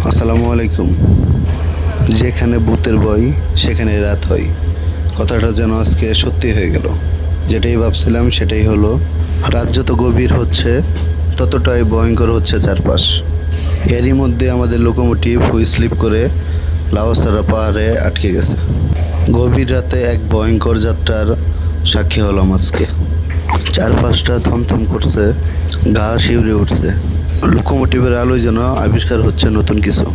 আসসালামু আলাইকুম। যেখানে ভূতের ভয় সেখানে রাত হয়, কথাটা যেন আজকে সত্যি হয়ে গেল। যেটাই ভাবছিলাম সেটাই হলো। রাত যত গভীর হচ্ছে ততটাই ভয়ঙ্কর হচ্ছে চারপাশ। এরই মধ্যে আমাদের লোকোমোটিভ হুই স্লিপ করে লাউসারা পাহাড়ে আটকে গেছে। গভীর রাতে এক ভয়ঙ্কর যাত্রার সাক্ষী হলাম আজকে। চারপাশটা থমথম করছে, গা শিউরে উঠছে। লোকোমোটিভের আলোয় যেন আবিষ্কার হচ্ছে নতুন কিছু।